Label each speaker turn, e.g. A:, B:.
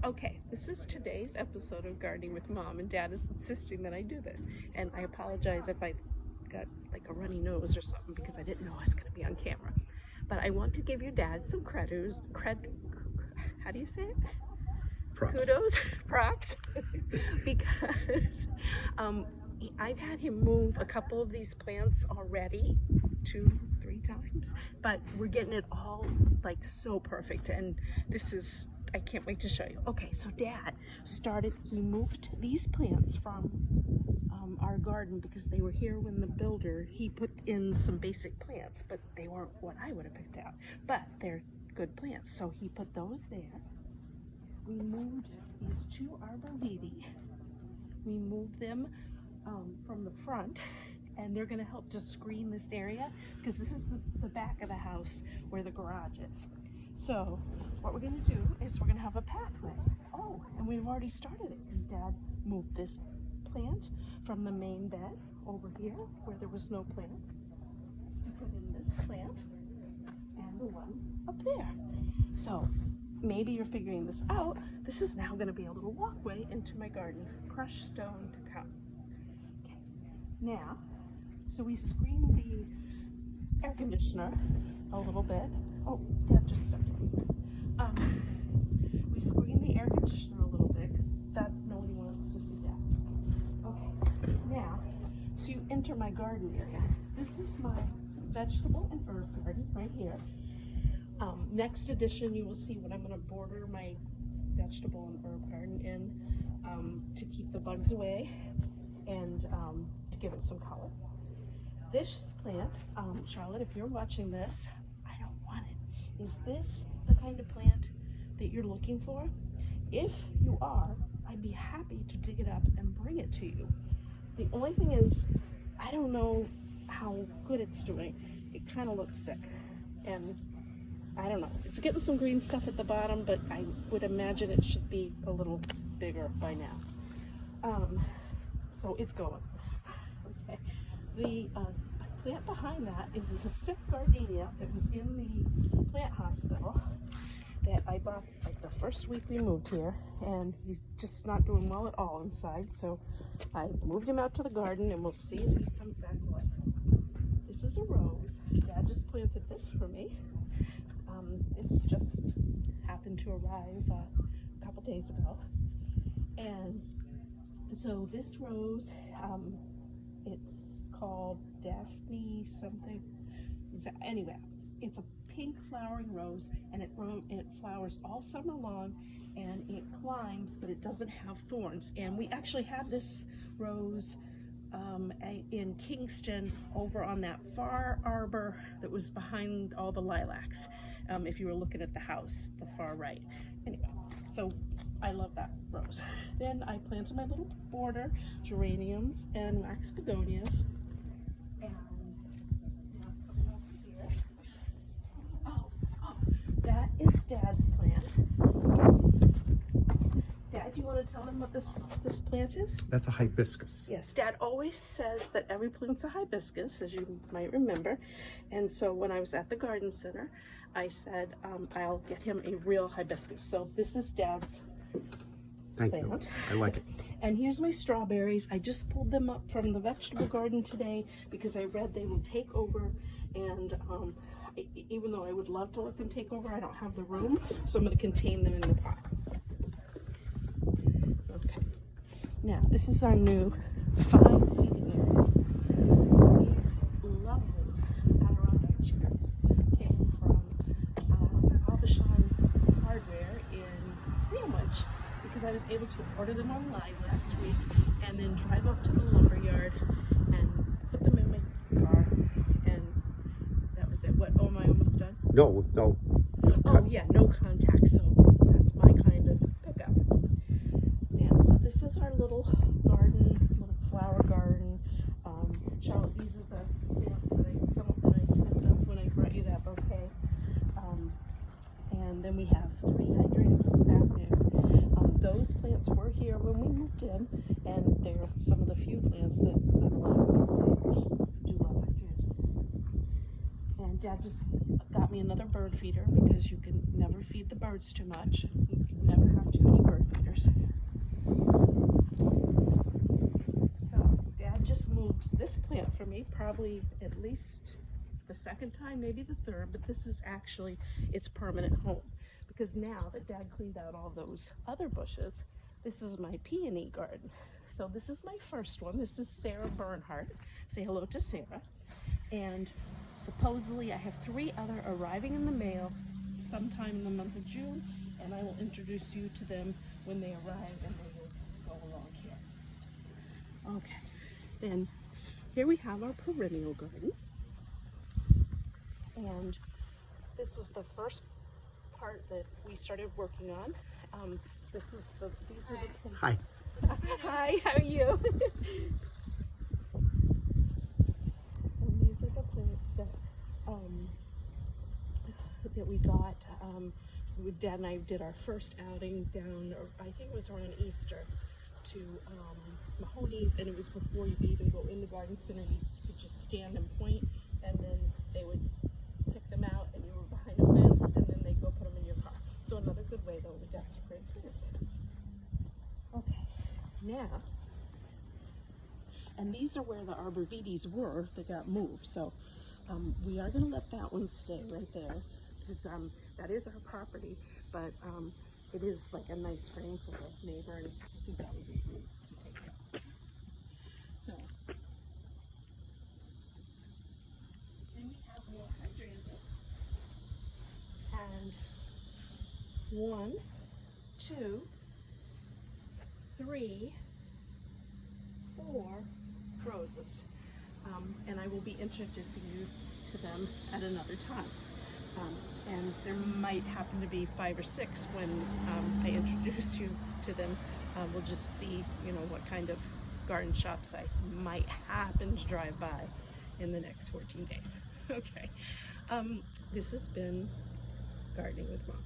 A: Okay, this is today's episode of Gardening with Mom, and Dad is insisting that I do this. And I apologize if I got like a runny nose or something because I didn't know I was going to be on camera. But I want to give your dad some how do you say it? Props, because I've had him move a couple of these plants already, 2-3 times, but we're getting it all like so perfect, and I can't wait to show you. Okay, so Dad he moved these plants from our garden because they were here when the builder, he put in some basic plants, but they weren't what I would have picked out, but they're good plants, so he put those there. We moved these 2 arborvitae. We moved them from the front, and they're going to help to screen this area because this is the back of the house where the garage is. So what we're going to do is we're going to have a pathway. Oh, and we've already started it because Dad moved this plant from the main bed over here where there was no plant. He put in this plant and the one up there. So maybe you're figuring this out. This is now going to be a little walkway into my garden. Crushed stone to come. Okay. Now, so we screened the air conditioner a little bit. Oh, Dad just stepped in. We screened the air conditioner a little bit because nobody wants to see that. Okay. Now, so you enter my garden area. This is my vegetable and herb garden right here. Next edition, you will see what I'm going to border my vegetable and herb garden in to keep the bugs away and to give it some color. This plant, Charlotte, if you're watching this, I don't want it. Is this the kind of plant that you're looking for? If you are, I'd be happy to dig it up and bring it to you. The only thing is, I don't know how good it's doing. It kind of looks sick, and I don't know. It's getting some green stuff at the bottom, but I would imagine it should be a little bigger by now. So it's going. Okay. The plant behind that is this sick gardenia that was in the plant hospital that I bought like the first week we moved here, and he's just not doing well at all inside. So I moved him out to the garden, and we'll see if he comes back to life. This is a rose. Dad just planted this for me. This just happened to arrive a couple days ago, and so this rose, it's called Daphne something. Anyway, it's a pink flowering rose, and it flowers all summer long, and it climbs, but it doesn't have thorns. And we actually had this rose in Kingston over on that far arbor that was behind all the lilacs. If you were looking at the house, the far right. Anyway, so I love that rose. Then I planted my little border geraniums and wax begonias. And now coming over here. Oh, that is Dad's plant. Dad, do you want to tell them what this plant is?
B: That's a hibiscus.
A: Yes, Dad always says that every plant's a hibiscus, as you might remember. And so when I was at the garden center, I said I'll get him a real hibiscus. So this is Dad's
B: Thank
A: plant.
B: you. I like it.
A: And here's my strawberries. I just pulled them up from the vegetable garden today because I read they will take over. And even though I would love to let them take over, I don't have the room. So I'm going to contain them in the pot. Okay. Now, this is our new 5 seating area. These lovely Adirondack chairs came from Albashon Hardware in Sandwich because I was able to order them online last week and then drive up to the lumber yard and put them in my car, and that was it. What? Oh, am I almost done?
B: No.
A: Oh yeah, no contact, so that's my kind of pickup. Yeah, so this is our little garden, little flower garden. Charlotte, these are the plants some of them I snipped up when I brought you that bouquet. And then we have 3 hydrangeas back there. Those plants were here when we moved in, and they're some of the few plants that I've allowed to stay. I do love hydrangeas. And Dad just got me another bird feeder because you can never feed the birds too much. You can never have too many bird plant for me, probably at least the second time, maybe the third, but this is actually its permanent home. Because now that Dad cleaned out all those other bushes, this is my peony garden. So this is my first one. This is Sarah Bernhardt. Say hello to Sarah. And supposedly I have 3 other arriving in the mail sometime in the month of June, and I will introduce you to them when they arrive, and they will go along here. Okay, then here we have our perennial garden. And this was the first part that we started working on. These are the
B: Hi.
A: Hi, how are you? And these are the plants that we got. Dad and I did our first outing down, I think it was around Easter, to Mahoney's, and it was before you could even go in the garden center. You could just stand and point, and then they would pick them out, and you were behind a fence, and then they'd go put them in your car. So another good way, though, to desecrate plants. Okay, now, and these are where the arborvitaes were that got moved. So we are going to let that one stay right there, because that is our property, but it is like a nice frame for the neighbor, and I think that would be great to take care of. So then we have more hydrangeas. And 1, 2, 3, 4 roses. And I will be introducing you to them at another time. And there might happen to be 5 or 6 when I introduce you to them. We'll just see, what kind of garden shops I might happen to drive by in the next 14 days. Okay. This has been Gardening with Mom.